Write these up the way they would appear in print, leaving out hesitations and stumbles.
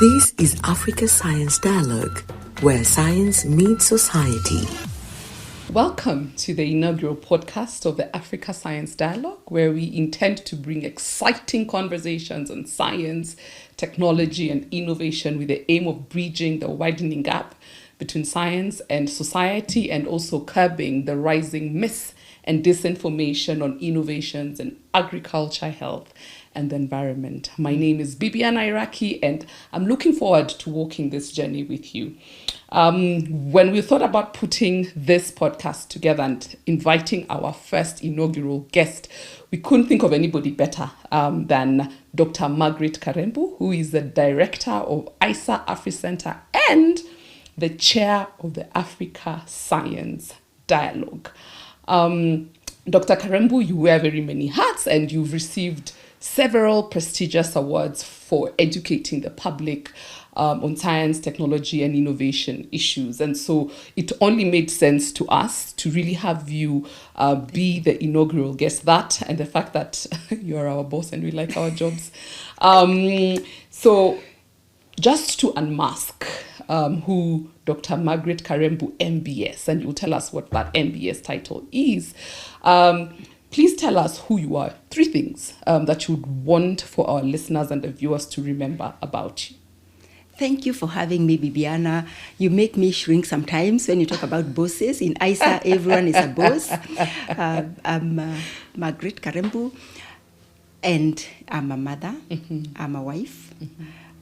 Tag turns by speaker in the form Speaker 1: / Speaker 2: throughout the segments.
Speaker 1: This is Africa Science Dialogue, where science meets society.
Speaker 2: Welcome to the inaugural podcast of the Africa Science Dialogue, where we intend to bring exciting conversations on science, technology, and innovation with the aim of bridging the widening gap between science and society, and also curbing the rising myths and disinformation on innovations in agriculture, health, and the environment. My name is Bibiana Iraki, and I'm looking forward to walking this journey with you. When we thought about putting this podcast together and inviting our first inaugural guest, we couldn't think of anybody better than Dr. Margaret Karembu, who is the director of ISAAA AfriCenter and the chair of the Africa Science Dialogue. Dr. Karembu, you wear very many hats and you've received several prestigious awards for educating the public on science, technology, and innovation issues. And so it only made sense to us to really have you be the inaugural guest. That and the fact that you're our boss and we like our jobs. So just to unmask who Dr. Margaret Karembu, MBS, and you'll tell us what that MBS title is. Please tell us who you are. 3 things that you would want for our listeners and the viewers to remember about you.
Speaker 3: Thank you for having me, Bibiana. You make me shrink sometimes when you talk about bosses. In ISAAA, everyone is a boss. I'm Margaret Karembu, and I'm a mother, I'm a wife,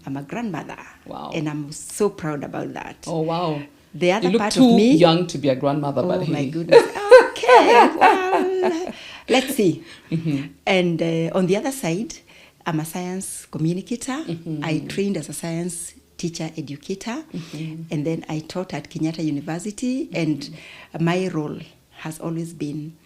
Speaker 3: I'm a grandmother.
Speaker 2: Wow.
Speaker 3: And I'm so proud about that.
Speaker 2: Oh, wow.
Speaker 3: The other
Speaker 2: you look
Speaker 3: part
Speaker 2: too
Speaker 3: of me,
Speaker 2: young to be a grandmother, but
Speaker 3: my
Speaker 2: hey.
Speaker 3: goodness. Okay, well, let's see. And on the other side, I'm a science communicator. I trained as a science teacher educator, and then I taught at Kenyatta University, and my role has always been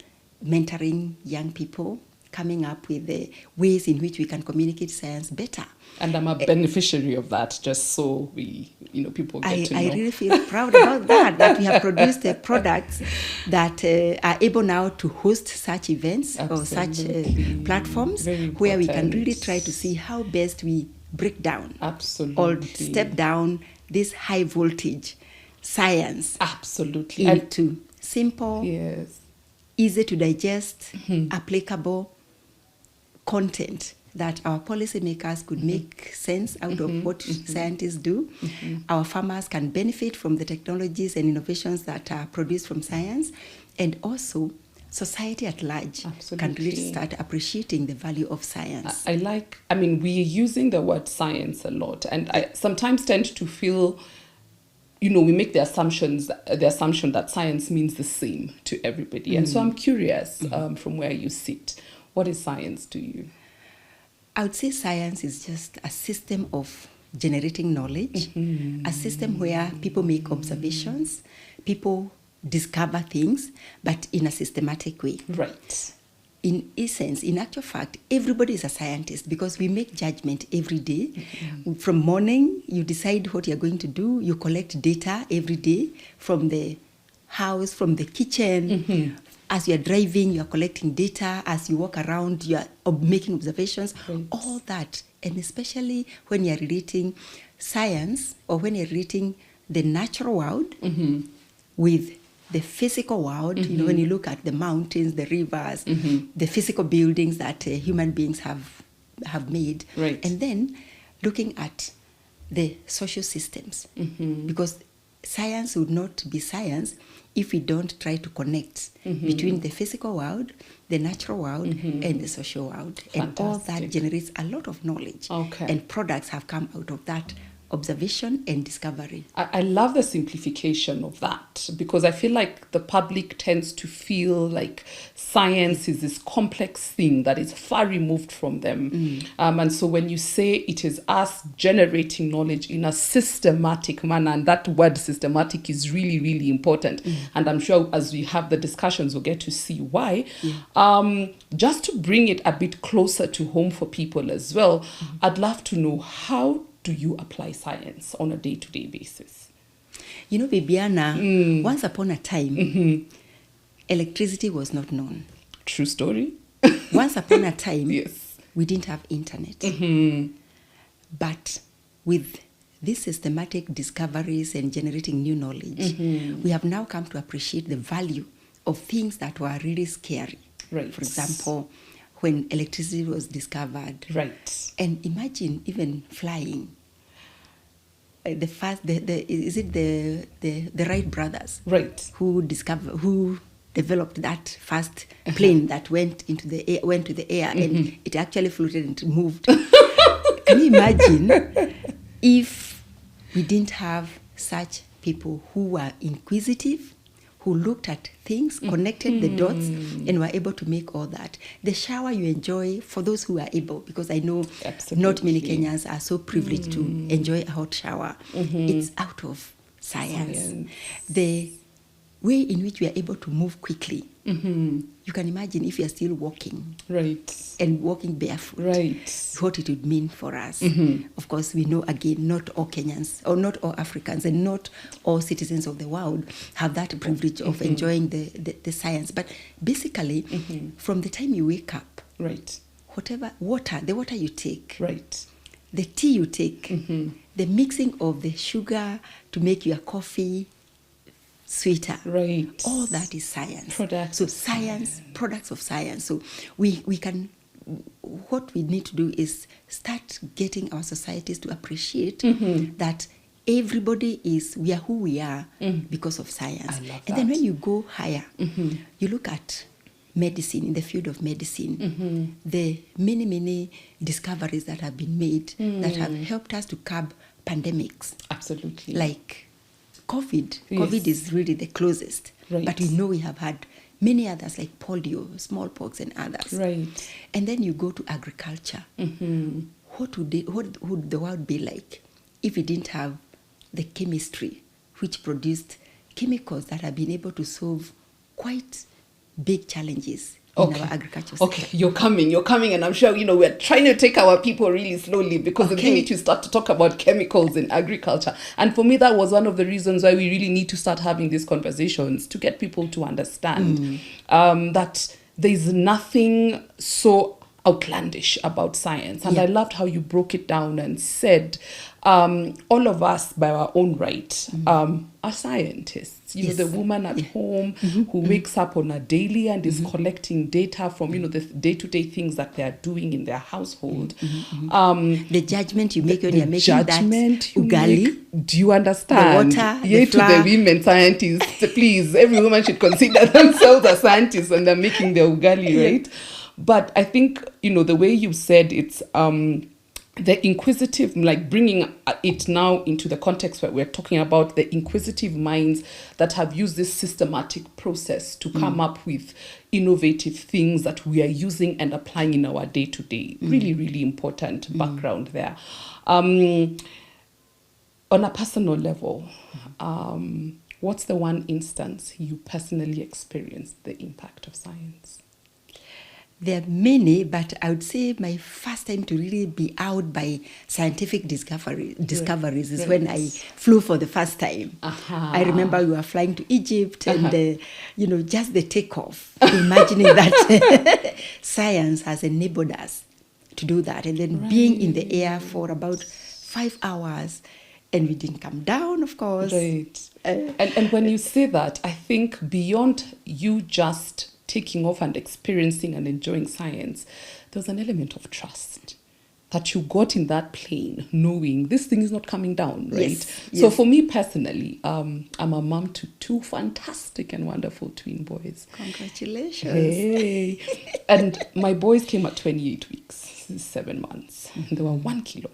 Speaker 3: mentoring young people, coming up with the ways in which we can communicate science better.
Speaker 2: And I'm a beneficiary of that, just so people get to know.
Speaker 3: I really feel proud about that we have produced products that are able now to host such events or such platforms where we can really try to see how best we break down or step down this high voltage science into simple, easy to digest, applicable content that our policymakers could make sense out of what scientists do. Our farmers can benefit from the technologies and innovations that are produced from science, and also society at large can really start appreciating the value of science.
Speaker 2: We're using the word science a lot, and I sometimes tend to feel, we make the assumption that science means the same to everybody. And so I'm curious, from where you sit, what is science to you?
Speaker 3: I would say science is just a system of generating knowledge, a system where people make observations, people discover things, but in a systematic way.
Speaker 2: Right.
Speaker 3: In essence, in actual fact, everybody is a scientist because we make judgment every day. From morning, you decide what you're going to do. You collect data every day from the house, from the kitchen. As you're driving, you're collecting data. As you walk around, you're making observations.
Speaker 2: Right.
Speaker 3: All that, and especially when you're relating science or when you're relating the natural world with the physical world. When you look at the mountains, the rivers, the physical buildings that human beings have made, and then looking at the social systems, because science would not be science if we don't try to connect between the physical world, the natural world, and the social world.
Speaker 2: Fantastic.
Speaker 3: And all that generates a lot of knowledge.
Speaker 2: Okay.
Speaker 3: And products have come out of that observation and discovery.
Speaker 2: I love the simplification of that, because I feel like the public tends to feel like science is this complex thing that is far removed from them. And so when you say it is us generating knowledge in a systematic manner, and that word systematic is really, really important. And I'm sure as we have the discussions, we'll get to see why. Just to bring it a bit closer to home for people as well, I'd love to know, how do you apply science on a day-to-day basis?
Speaker 3: Bibiana, once upon a time, electricity was not known.
Speaker 2: True story.
Speaker 3: Once upon a time,
Speaker 2: Yes.
Speaker 3: we didn't have internet. But with these systematic discoveries and generating new knowledge, we have now come to appreciate the value of things that were really scary.
Speaker 2: Right.
Speaker 3: For example, when electricity was discovered.
Speaker 2: Right.
Speaker 3: And imagine even flying. The Wright brothers,
Speaker 2: right,
Speaker 3: who developed that first plane that went to the air, and it actually floated and moved. Can you imagine if we didn't have such people who were inquisitive, who looked at things, connected the dots, and were able to make all that? The shower you enjoy, for those who are able, because I know not many Kenyans are so privileged to enjoy a hot shower. It's out of science. The way in which we are able to move quickly. You can imagine if we are still walking.
Speaker 2: Right.
Speaker 3: And walking barefoot.
Speaker 2: Right.
Speaker 3: What it would mean for us. Of course, we know, again, not all Kenyans, or not all Africans, and not all citizens of the world have that privilege of enjoying the science. But basically, from the time you wake up,
Speaker 2: right,
Speaker 3: the water you take,
Speaker 2: right,
Speaker 3: the tea you take, the mixing of the sugar to make your coffee sweeter,
Speaker 2: right,
Speaker 3: all that is science.
Speaker 2: Products
Speaker 3: of science. So we can, what we need to do is start getting our societies to appreciate that everybody we are who we are because of science.
Speaker 2: I love that.
Speaker 3: And then when you go higher, you look at medicine, in the field of medicine, the many discoveries that have been made that have helped us to curb pandemics.
Speaker 2: Absolutely. Like
Speaker 3: COVID. Yes. COVID is really the closest.
Speaker 2: Right.
Speaker 3: But we know we have had many others like polio, smallpox, and others.
Speaker 2: Right.
Speaker 3: And then you go to agriculture. What would the world be like if we didn't have the chemistry which produced chemicals that have been able to solve quite big challenges in our agriculture sector?
Speaker 2: Okay, you're coming, and I'm sure, we're trying to take our people really slowly because we need to start to talk about chemicals in agriculture. And for me, that was one of the reasons why we really need to start having these conversations, to get people to understand that there's nothing so outlandish about science. And I loved how you broke it down and said, all of us, by our own right, are scientists. The woman at home who wakes up on a daily and is collecting data from, the day-to-day things that they are doing in their household.
Speaker 3: The judgment you make when you're making that ugali.
Speaker 2: Do you understand?
Speaker 3: The water,
Speaker 2: the flour. To the women scientists, please, every woman should consider themselves a scientist when they're making their ugali, right? But I think, the way you said it's the inquisitive, like bringing it now into the context where we're talking about the inquisitive minds that have used this systematic process to come up with innovative things that we are using and applying in our day-to-day. Really, really important background there. On a personal level, what's the one instance you personally experienced the impact of science?
Speaker 3: There are many, but I would say my first time to really be out by scientific discoveries is when I flew for the first time. I remember we were flying to Egypt and, just the takeoff, imagining that science has enabled us to do that. And then being in the air for about 5 hours, and we didn't come down, of course.
Speaker 2: Right. And when you say that, I think beyond you just taking off and experiencing and enjoying science, there's an element of trust that you got in that plane, knowing this thing is not coming down, right?
Speaker 3: Yes.
Speaker 2: So for me personally, I'm a mom to 2 fantastic and wonderful twin boys.
Speaker 3: Congratulations.
Speaker 2: Hey. And my boys came at 28 weeks, 7 months. They were 1 kilo.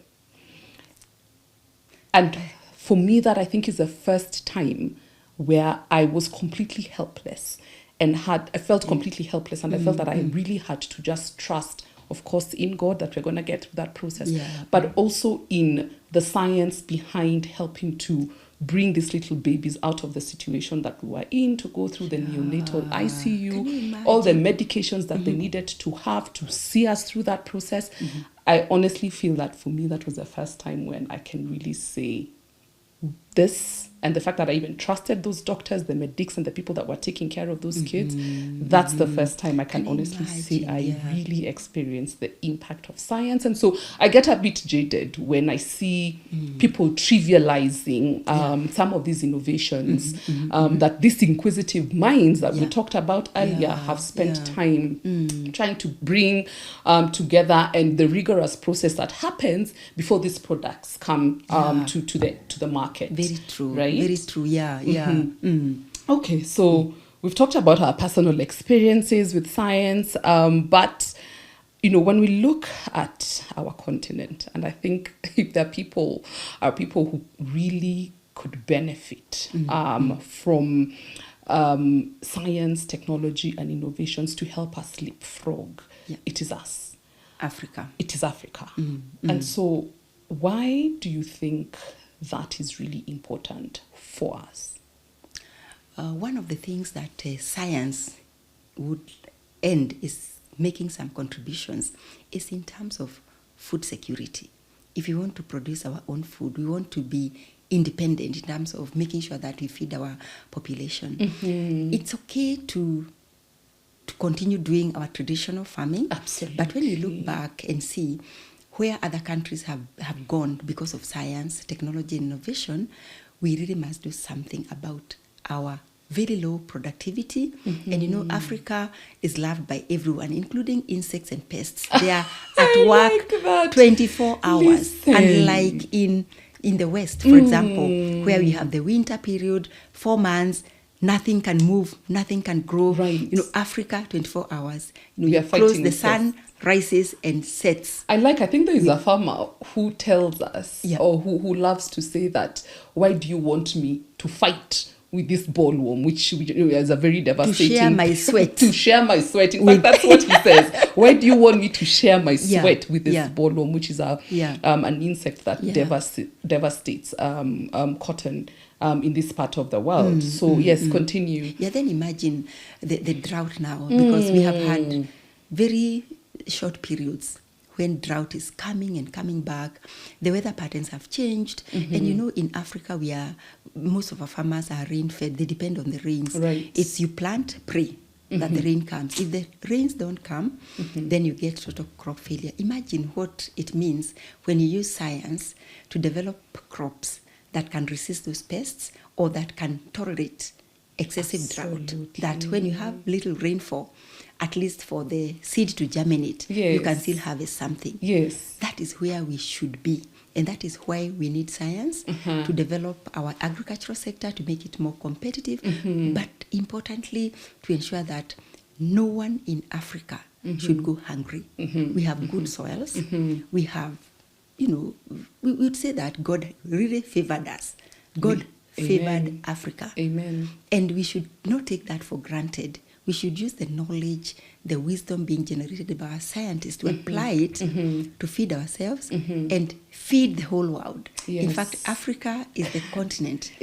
Speaker 2: And for me, that I think is the first time where I was completely helpless. And I felt completely helpless, and I felt that I really had to just trust, of course, in God that we're going to get through that process, but also in the science behind helping to bring these little babies out of the situation that we were in, to go through the neonatal ICU, all the medications that they needed to have to see us through that process. I honestly feel that for me, that was the first time when I can really say this and the fact that I even trusted those doctors, the medics, and the people that were taking care of those kids, that's the first time I can honestly say I really experienced the impact of science. And so I get a bit jaded when I see people trivializing some of these innovations that these inquisitive minds that we talked about earlier have spent time trying to bring together, and the rigorous process that happens before these products come to the market.
Speaker 3: Very true.
Speaker 2: Right?
Speaker 3: Very true.
Speaker 2: Okay, so we've talked about our personal experiences with science, but when we look at our continent, and I think if there are people who really could benefit from science, technology, and innovations to help us leapfrog, it is us.
Speaker 3: Africa.
Speaker 2: It is Africa. And so why do you think that is really important for us?
Speaker 3: One of the things that science would end is making some contributions is in terms of food security. If we want to produce our own food, we want to be independent in terms of making sure that we feed our population. It's okay to continue doing our traditional farming.
Speaker 2: Absolutely.
Speaker 3: But when you look back and see where other countries have gone because of science, technology, and innovation, we really must do something about our very low productivity. And Africa is loved by everyone, including insects and pests. They are at work 24 hours. Unlike in the West, for example, where we have the winter period, 4 months, nothing can move, nothing can grow.
Speaker 2: Right.
Speaker 3: Africa, 24 hours.
Speaker 2: We are
Speaker 3: close
Speaker 2: fighting
Speaker 3: the sun, rises and sets.
Speaker 2: I think there is a farmer who tells us, or who loves to say that, why do you want me to fight with this bollworm, which is a very devastating...
Speaker 3: To share my sweat.
Speaker 2: To share my sweat. In fact, that's what he says. Why do you want me to share my sweat with this bollworm, which is an insect that devastates cotton in this part of the world. So, yes, continue.
Speaker 3: Yeah, then imagine the drought now, because we have had very short periods when drought is coming and coming back. The weather patterns have changed. And in Africa, most of our farmers are rain-fed. They depend on the rains.
Speaker 2: Right.
Speaker 3: It's you plant, pray that the rain comes. If the rains don't come, then you get total crop failure. Imagine what it means when you use science to develop crops that can resist those pests or that can tolerate excessive drought. That when you have little rainfall, at least for the seed to germinate, you can still harvest something.
Speaker 2: Yes.
Speaker 3: That is where we should be. And that is why we need science to develop our agricultural sector, to make it more competitive, but importantly, to ensure that no one in Africa should go hungry. We have good soils. We have, we would say that God really favored us. God favored Africa.
Speaker 2: Amen.
Speaker 3: And we should not take that for granted. We should use the knowledge, the wisdom being generated by our scientists to apply it to feed ourselves and feed the whole world.
Speaker 2: Yes.
Speaker 3: In fact, Africa is the continent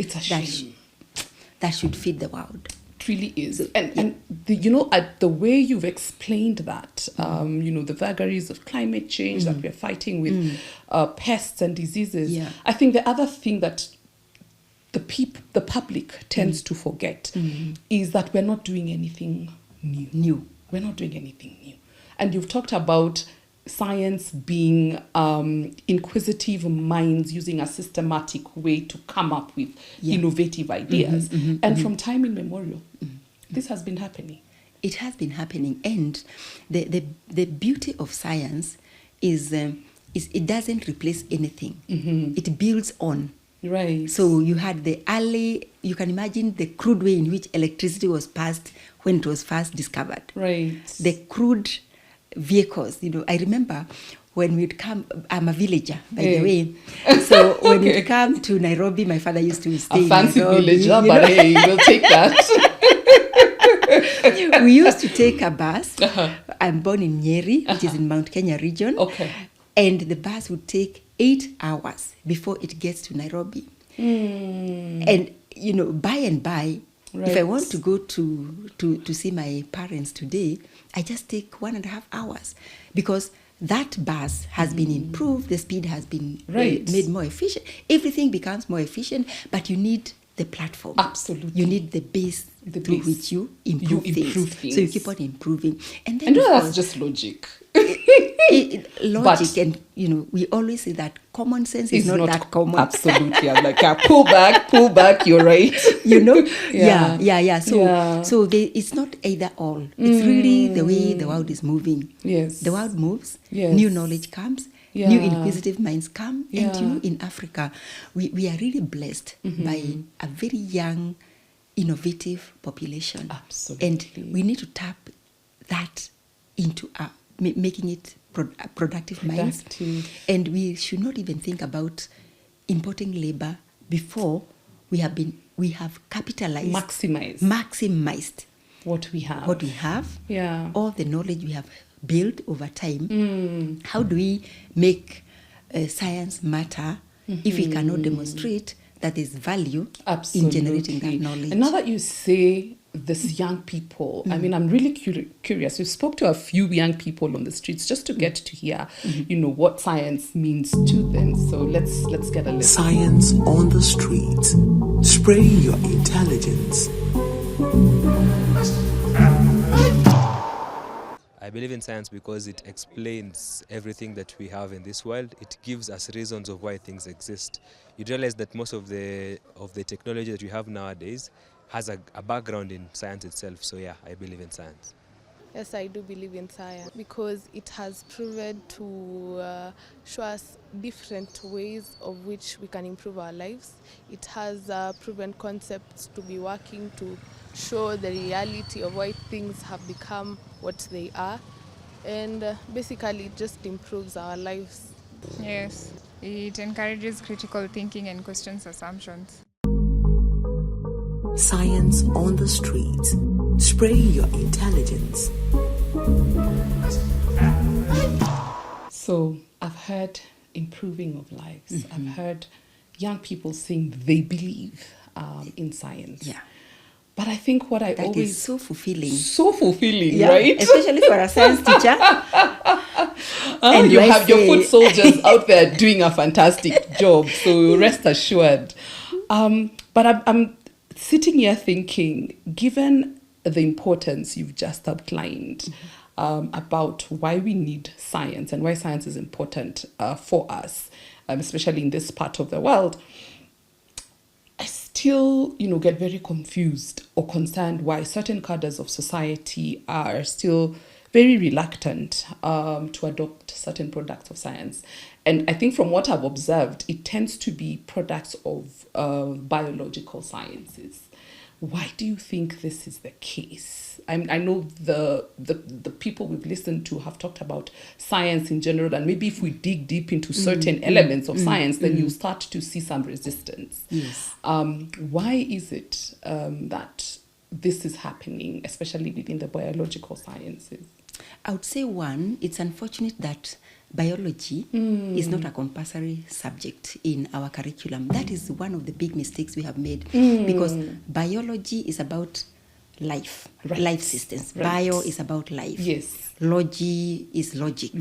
Speaker 3: that should feed the world.
Speaker 2: It really is. And the way you've explained that, the vagaries of climate change that we're fighting with, pests and diseases, I think the other thing that the public tends to forget is that we're not doing anything new. We're not doing anything new. And you've talked about science being inquisitive minds using a systematic way to come up with innovative ideas. And from time immemorial, this has been happening.
Speaker 3: It has been happening. And the beauty of science is it doesn't replace anything. It builds on.
Speaker 2: Right.
Speaker 3: So you had you can imagine the crude way in which electricity was passed when it was first discovered.
Speaker 2: Right.
Speaker 3: The crude vehicles, I remember when we'd come, I'm a villager, by the way. So when we'd come to Nairobi, my father used to stay
Speaker 2: in Nairobi. A fancy villager,
Speaker 3: but
Speaker 2: hey, we'll take that.
Speaker 3: We used to take a bus. I'm born in Nyeri, which is in Mount Kenya region.
Speaker 2: Okay.
Speaker 3: And the bus would take 8 hours before it gets to Nairobi. And, by and by, if I want to go to see my parents today, I just take 1.5 hours. Because that bus has been improved, the speed has been
Speaker 2: Right.
Speaker 3: made more efficient. Everything becomes more efficient, but you need the platform.
Speaker 2: Absolutely.
Speaker 3: You need the base through
Speaker 2: base.
Speaker 3: which you improve,
Speaker 2: improve
Speaker 3: things. So you
Speaker 2: things.
Speaker 3: keep on improving. And then
Speaker 2: And
Speaker 3: of
Speaker 2: that's
Speaker 3: course,
Speaker 2: just logic.
Speaker 3: logic,
Speaker 2: But-
Speaker 3: and we always say that common sense is not that common.
Speaker 2: Absolutely. I'm like, yeah, pull back, you're right.
Speaker 3: Yeah.
Speaker 2: Yeah.
Speaker 3: So it's not either all. It's really the way the world is moving.
Speaker 2: Yes.
Speaker 3: The world moves.
Speaker 2: Yes.
Speaker 3: New knowledge comes.
Speaker 2: Yeah.
Speaker 3: New inquisitive minds come.
Speaker 2: Yeah.
Speaker 3: And in Africa, we are really blessed by a very young, innovative population.
Speaker 2: Absolutely.
Speaker 3: And we need to tap that into making it productive minds.
Speaker 2: Productive.
Speaker 3: And we should not even think about importing labor before we have capitalized, maximized
Speaker 2: what we have. Yeah.
Speaker 3: all the knowledge we have built over time. How do we make science matter if we cannot demonstrate that there's value in generating that knowledge?
Speaker 2: And now that you say this young people, I mean, I'm really curious. We spoke to a few young people on the streets just to get to hear, what science means to them. So let's get a listen.
Speaker 1: Science on the streets. Spray your intelligence.
Speaker 4: I believe in science because it explains everything that we have in this world. It gives us reasons of why things exist. You realize that most of the technology that we have nowadays has a background in science itself. So yeah, I believe in science.
Speaker 5: Yes, I do believe in science because it has proven to show us different ways of which we can improve our lives. It has proven concepts to be working to show the reality of why things have become what they are. And basically, it just improves our lives.
Speaker 6: Yes, it encourages critical thinking and questions assumptions.
Speaker 1: Science on the streets. Spray your intelligence.
Speaker 2: So I've heard improving of lives. I've heard young people saying they believe in science.
Speaker 3: Yeah.
Speaker 2: But I think what
Speaker 3: That is so fulfilling.
Speaker 2: So fulfilling,
Speaker 3: Yeah,
Speaker 2: right?
Speaker 3: especially for a science teacher.
Speaker 2: And you have your foot soldiers out there doing a fantastic job, so rest assured. But I'm sitting here thinking, given the importance you've just outlined about why we need science and why science is important for us, especially in this part of the world, I still, get very confused or concerned why certain cadres of society are still very reluctant to adopt certain products of science. And I think from what I've observed, it tends to be products of biological sciences. Why do you think this is the case? I know the people we've listened to have talked about science in general, and maybe if we dig deep into certain elements of science, then you start to see some resistance.
Speaker 3: Yes.
Speaker 2: Why is it that this is happening, especially within the biological sciences?
Speaker 3: I would say one, it's unfortunate that biology is not a compulsory subject in our curriculum. That is one of the big mistakes we have made because biology is about life, life systems.
Speaker 2: Right.
Speaker 3: Bio is about life.
Speaker 2: Yes.
Speaker 3: Logy is logic.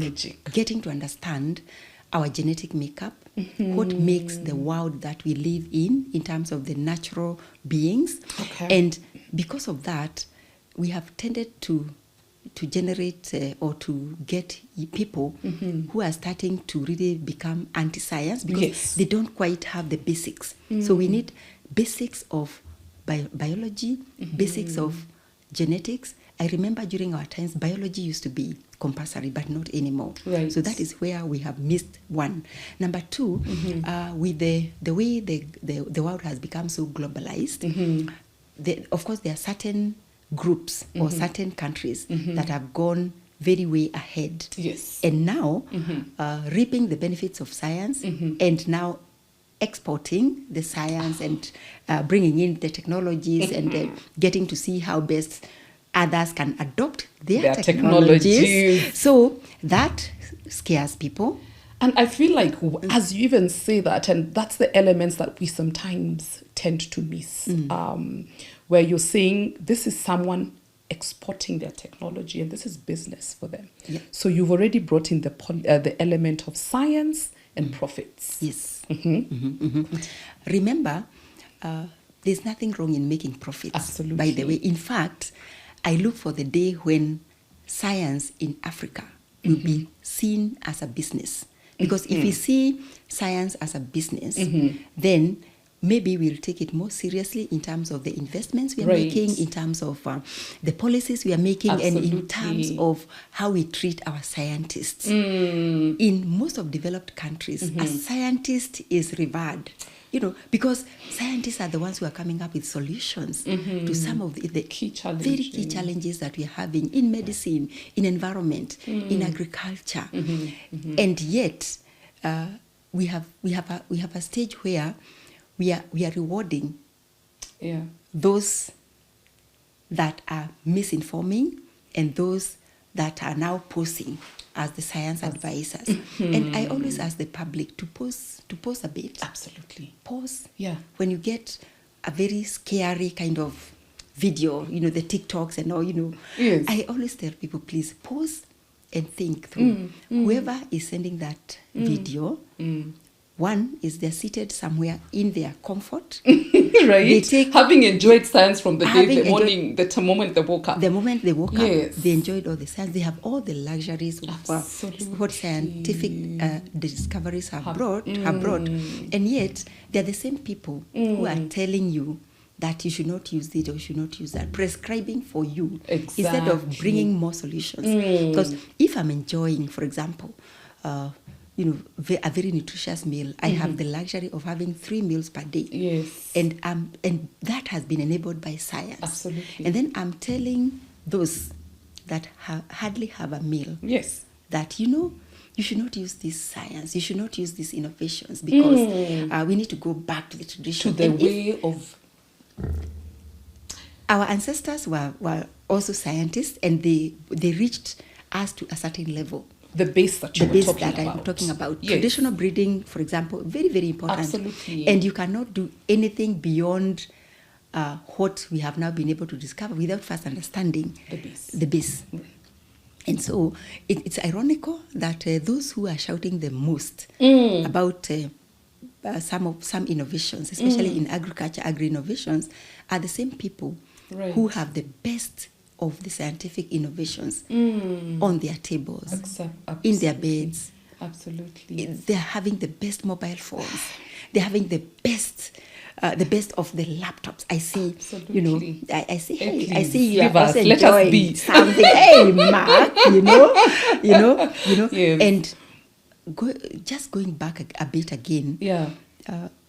Speaker 3: Getting to understand our genetic makeup, what makes the world that we live in terms of the natural beings.
Speaker 2: Okay.
Speaker 3: And because of that, we have tended to generate or to get people who are starting to really become anti-science because they don't quite have the basics. So we need basics of biology, basics of genetics. I remember during our times, biology used to be compulsory, but not anymore.
Speaker 2: Right.
Speaker 3: So that is where we have missed one. Number two, with the way the world has become so globalized, of course there are certain groups or certain countries that have gone very way ahead.
Speaker 2: Yes.
Speaker 3: And now reaping the benefits of science and now exporting the science and bringing in the technologies and getting to see how best others can adopt their technologies. So that scares people.
Speaker 2: And I feel like as you even say that, and that's the elements that we sometimes tend to miss, where you're saying this is someone exporting their technology, and this is business for them.
Speaker 3: Yeah.
Speaker 2: So you've already brought in the element of science and profits.
Speaker 3: Yes.
Speaker 2: Mm-hmm.
Speaker 3: Remember, there's nothing wrong in making profits.
Speaker 2: Absolutely.
Speaker 3: By the way, in fact, I look for the day when science in Africa will be seen as a business. Because if we see science as a business, then maybe we'll take it more seriously in terms of the investments we are making, in terms of the policies we are making, and in terms of how we treat our scientists. In most of developed countries, a scientist is revered. Because scientists are the ones who are coming up with solutions to some of the very key challenges that we are having in medicine, in environment, in agriculture. And yet, we have a stage where we are rewarding those that are misinforming and those that are now posing as the science advisors. And I always ask the public to pause a bit.
Speaker 2: Absolutely.
Speaker 3: Pause.
Speaker 2: Yeah.
Speaker 3: When you get a very scary kind of video, the TikToks and all,
Speaker 2: Yes.
Speaker 3: I always tell people, please pause and think through. Whoever is sending that video, one is they're seated somewhere in their comfort.
Speaker 2: Right. Having enjoyed science from the morning, the moment they woke up.
Speaker 3: The moment they woke
Speaker 2: Yes.
Speaker 3: up, they enjoyed all the science. They have all the luxuries of what scientific discoveries have brought. And yet, they're the same people who are telling you that you should not use it or you should not use that, prescribing for you instead of bringing more solutions. Because if I'm enjoying, for example, a very nutritious meal, I have the luxury of having 3 meals per day.
Speaker 2: Yes.
Speaker 3: And that has been enabled by science.
Speaker 2: Absolutely.
Speaker 3: And then I'm telling those that hardly have a meal that, you should not use this science, you should not use these innovations because we need to go back to the tradition.
Speaker 2: To the way of...
Speaker 3: Our ancestors were also scientists, and they reached us to a certain level.
Speaker 2: The base that I'm
Speaker 3: talking about.
Speaker 2: Yes.
Speaker 3: Traditional breeding, for example, very, very important.
Speaker 2: Absolutely.
Speaker 3: And you cannot do anything beyond what we have now been able to discover without first understanding the base. And so it's ironical that those who are shouting the most about some innovations, especially in agriculture, agri-innovations, are the same people who have the best of the scientific innovations on their tables, in their beds.
Speaker 2: Absolutely.
Speaker 3: They're having the best mobile phones. They're having the best of the laptops. I see, I see, hey, I see you are also enjoying something. Hey, Mark,
Speaker 2: Yes.
Speaker 3: And just going back a bit again,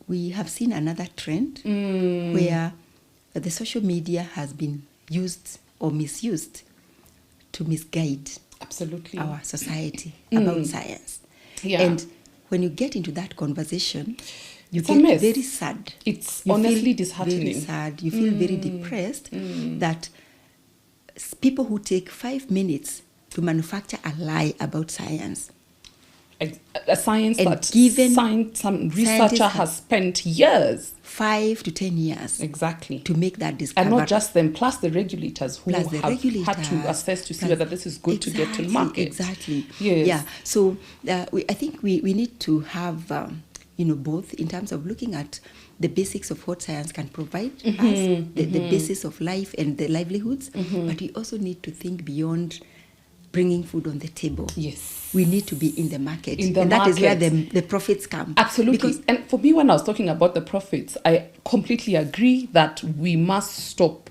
Speaker 3: we have seen another trend where the social media has been used or misused to misguide our society about science.
Speaker 2: Yeah.
Speaker 3: And when you get into that conversation, you get very sad.
Speaker 2: It's honestly disheartening.
Speaker 3: Very sad. You feel very depressed that people who take 5 minutes to manufacture a lie about science,
Speaker 2: a science
Speaker 3: and
Speaker 2: that some researcher has spent years, 5
Speaker 3: to 10 years,
Speaker 2: exactly,
Speaker 3: to make that discovery.
Speaker 2: And not just them, plus the regulators who have had to assess to see whether this is good to get to market.
Speaker 3: Exactly.
Speaker 2: Yes.
Speaker 3: Yeah. So I think we need to have both in terms of looking at the basics of what science can provide us, the basis of life and the livelihoods, but we also need to think beyond bringing food on the table.
Speaker 2: Yes.
Speaker 3: We need to be in the market. That is where the profits come.
Speaker 2: Absolutely. And for me, when I was talking about the profits, I completely agree that we must stop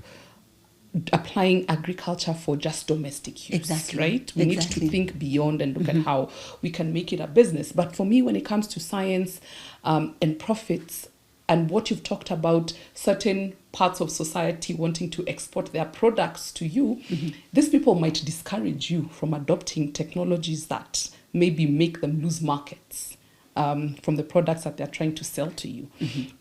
Speaker 2: applying agriculture for just domestic use.
Speaker 3: Exactly.
Speaker 2: Right? We need to think beyond and look at how we can make it a business. But for me, when it comes to science and profits, and what you've talked about, certain parts of society wanting to export their products to you, these people might discourage you from adopting technologies that maybe make them lose markets from the products that they're trying to sell to you.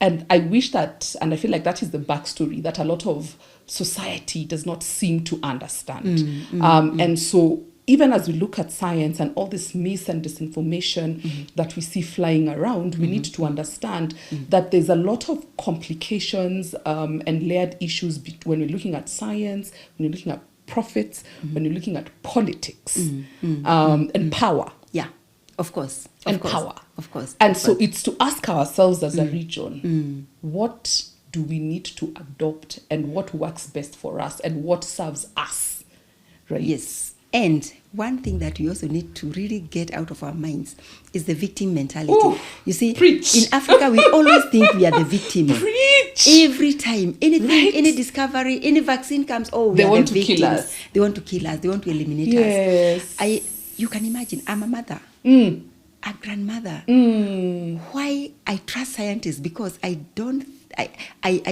Speaker 2: And I wish that, and I feel like that is the backstory that a lot of society does not seem to understand. And so even as we look at science and all this mis and disinformation that we see flying around, we need to understand that there's a lot of complications and layered issues when we're looking at science, when we're looking at profits, when you're looking at politics and power.
Speaker 3: Yeah, of course.
Speaker 2: Power.
Speaker 3: Of course.
Speaker 2: And so it's to ask ourselves as a region, what do we need to adopt and what works best for us and what serves us, right?
Speaker 3: Yes. And one thing that we also need to really get out of our minds is the victim mentality.
Speaker 2: Ooh,
Speaker 3: you see,
Speaker 2: preach.
Speaker 3: In Africa, we always think we are the victim.
Speaker 2: Preach.
Speaker 3: Every time, anything,
Speaker 2: Right.
Speaker 3: any discovery, any vaccine comes,
Speaker 2: They
Speaker 3: we are
Speaker 2: want
Speaker 3: the
Speaker 2: to
Speaker 3: victims.
Speaker 2: kill us.
Speaker 3: They want to kill us. They want to eliminate
Speaker 2: Yes.
Speaker 3: us. You can imagine, I'm a mother, a grandmother. Why I trust scientists? Because I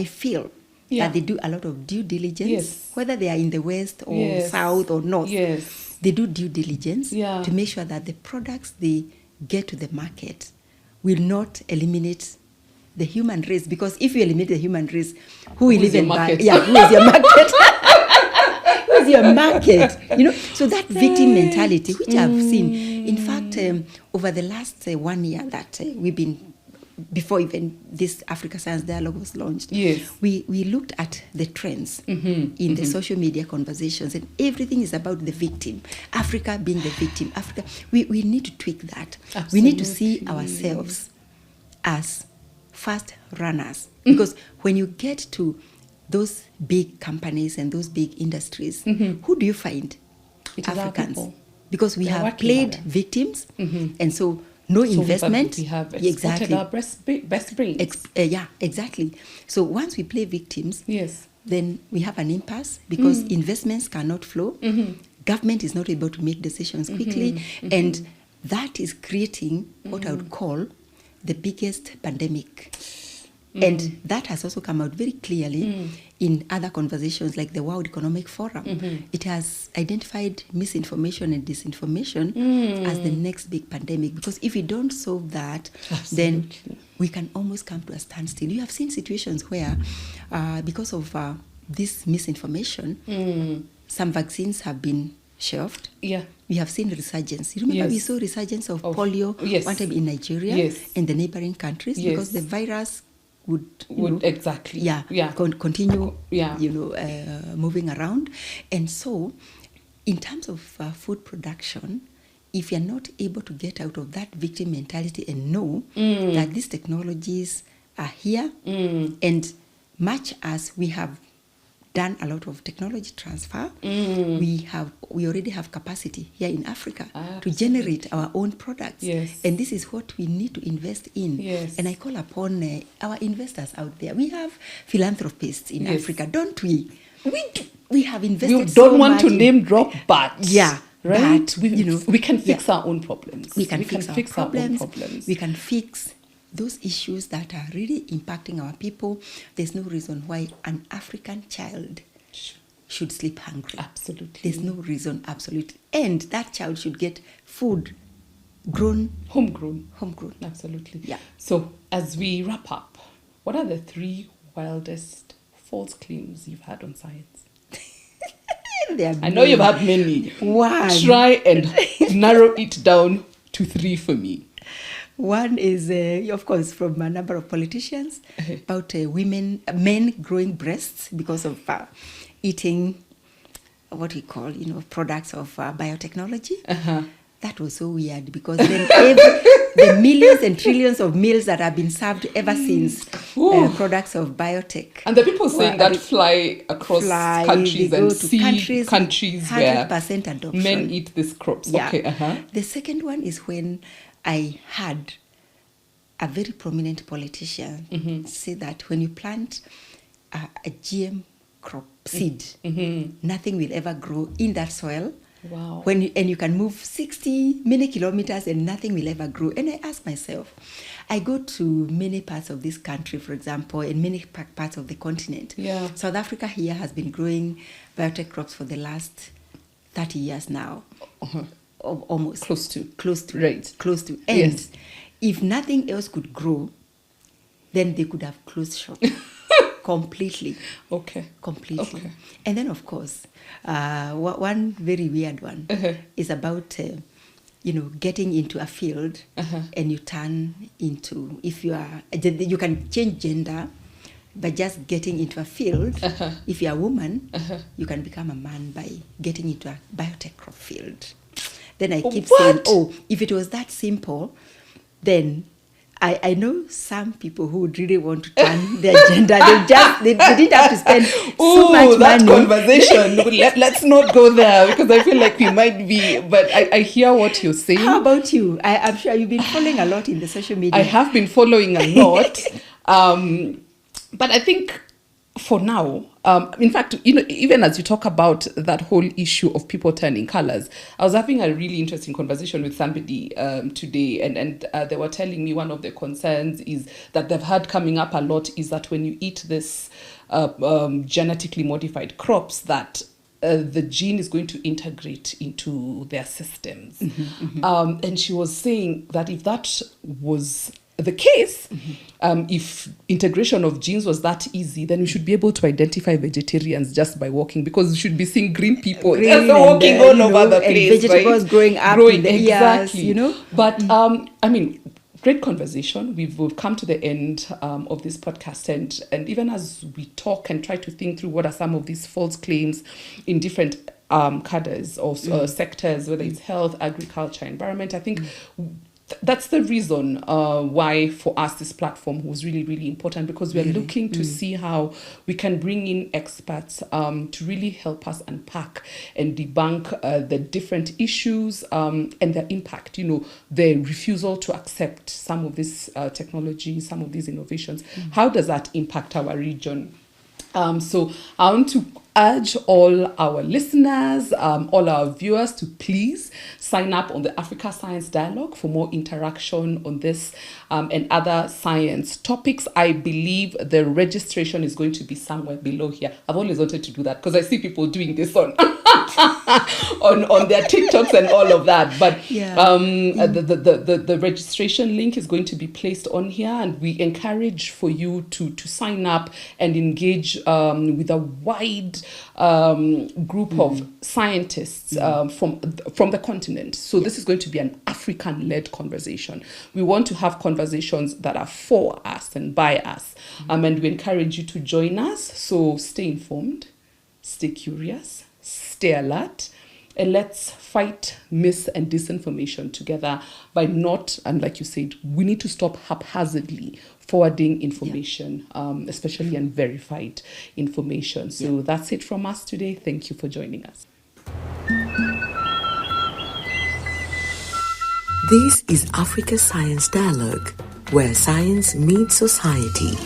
Speaker 3: feel that they do a lot of due diligence,
Speaker 2: Yes.
Speaker 3: whether they are in the West or
Speaker 2: Yes.
Speaker 3: South or North.
Speaker 2: Yes.
Speaker 3: They do due diligence
Speaker 2: Yeah.
Speaker 3: to make sure that the products they get to the market will not eliminate the human race. Because if you eliminate the human race, who will
Speaker 2: Who is your
Speaker 3: even buy?
Speaker 2: market?
Speaker 3: Yeah, who is your market? Who is your market? You know, so that victim mentality, which I've seen, in fact, over the last 1 year that we've been, before even this Africa Science Dialogue was launched,
Speaker 2: Yes.
Speaker 3: we looked at the trends in the social media conversations, and everything is about the victim. Africa being the victim. Africa, we need to tweak that. We need to see ourselves as fast runners, because when you get to those big companies and those big industries, who do you find?
Speaker 2: It is our
Speaker 3: Africans.
Speaker 2: people.
Speaker 3: Because we
Speaker 2: They're
Speaker 3: have
Speaker 2: working
Speaker 3: played
Speaker 2: harder.
Speaker 3: victims, and so no investment.
Speaker 2: We have
Speaker 3: exactly.
Speaker 2: exported our best brains.
Speaker 3: Yeah, exactly. So once we play victims,
Speaker 2: Yes.
Speaker 3: then we have an impasse because investments cannot flow. Government is not able to make decisions quickly, and that is creating what I would call the biggest pandemic. And that has also come out very clearly in other conversations like the World Economic Forum. It has identified misinformation and disinformation as the next big pandemic, because if we don't solve that, then we can almost come to a standstill. You have seen situations where, because of this misinformation, some vaccines have been shelved.
Speaker 2: Yeah.
Speaker 3: We have seen resurgence. You remember we saw resurgence of polio one time in Nigeria and the neighboring countries because the virus would
Speaker 2: exactly
Speaker 3: continue moving around. And so in terms of food production, if you're not able to get out of that victim mentality and know that these technologies are here, and much as we have done a lot of technology transfer, we already have capacity here in Africa to generate our own products. And this is what we need to invest in. And I call upon our investors out there. We have philanthropists in Africa, don't we? We have invested.
Speaker 2: We don't want to name drop, but right?
Speaker 3: But
Speaker 2: we can fix our own problems.
Speaker 3: We can fix our own
Speaker 2: problems.
Speaker 3: We can fix those issues that are really impacting our people. There's no reason why an African child should sleep hungry.
Speaker 2: Absolutely.
Speaker 3: There's no reason, absolutely. And that child should get food
Speaker 2: homegrown.
Speaker 3: Absolutely. Yeah.
Speaker 2: So as we wrap up, what are the 3 wildest false claims you've had on science? I know you've had many.
Speaker 3: One.
Speaker 2: Try and narrow it down to 3 for me.
Speaker 3: One is, of course, from a number of politicians about men growing breasts because of eating what we call, products of biotechnology. That was so weird because then the millions and trillions of meals that have been served ever since products of biotech.
Speaker 2: And the people saying that fly across countries and see countries where
Speaker 3: 100% adoption.
Speaker 2: Men eat these crops.
Speaker 3: Yeah.
Speaker 2: Okay.
Speaker 3: The second one is when I had a very prominent politician say that when you plant a GM crop seed, nothing will ever grow in that soil.
Speaker 2: Wow.
Speaker 3: And you can move 60 many kilometers and nothing will ever grow. And I ask myself, I go to many parts of this country, for example, and many parts of the continent.
Speaker 2: Yeah.
Speaker 3: South Africa here has been growing biotech crops for the last 30 years now. Almost.
Speaker 2: Close to.
Speaker 3: Right. Close to. And if nothing else could grow, then they could have closed shop. Completely. Completely.
Speaker 2: Okay.
Speaker 3: And then, of course, one very weird one is about, getting into a field and you turn into, if you can change gender by just getting into a field. If you're a woman, you can become a man by getting into a biotech field. Then I keep saying, if it was that simple, then I know some people who would really want to turn their gender. They didn't have to spend so much
Speaker 2: that
Speaker 3: money.
Speaker 2: Conversation. Let's not go there, because I feel like we might be. But I hear what you're saying.
Speaker 3: How about you? I'm sure you've been following a lot in the social media.
Speaker 2: I have been following a lot. But I think for now, in fact, even as you talk about that whole issue of people turning colors, I was having a really interesting conversation with somebody today, and they were telling me one of the concerns is that they've had coming up a lot is that when you eat this genetically modified crops, that the gene is going to integrate into their systems. And she was saying that if that was the case, if integration of genes was that easy, then we should be able to identify vegetarians just by walking, because we should be seeing green people just walking all over the place,
Speaker 3: and vegetables
Speaker 2: right?
Speaker 3: growing up in the
Speaker 2: exactly.
Speaker 3: ears,
Speaker 2: But I mean, great conversation. We've come to the end of this podcast, and even as we talk and try to think through what are some of these false claims in different cadres or sectors, whether it's health, agriculture, environment, I think that's the reason why for us this platform was really, really important, because we are looking to see how we can bring in experts to really help us unpack and debunk the different issues and their impact, the refusal to accept some of this technology, some of these innovations. How does that impact our region? So I want to urge all our listeners, all our viewers to please sign up on the Africa Science Dialogue for more interaction on this and other science topics. I believe the registration is going to be somewhere below here. I've always wanted to do that because I see people doing this on on their TikToks and all of that. But the registration link is going to be placed on here, and we encourage for you to sign up and engage with a wide group of scientists from the continent. So this is going to be an African-led conversation. We want to have conversations that are for us and by us, and we encourage you to join us. So stay informed, stay curious, stay alert, and let's fight mis and disinformation together by not, and like you said, we need to stop haphazardly forwarding information, especially unverified information. So that's it from us today. Thank you for joining us.
Speaker 1: This is Africa Science Dialogue, where science meets society.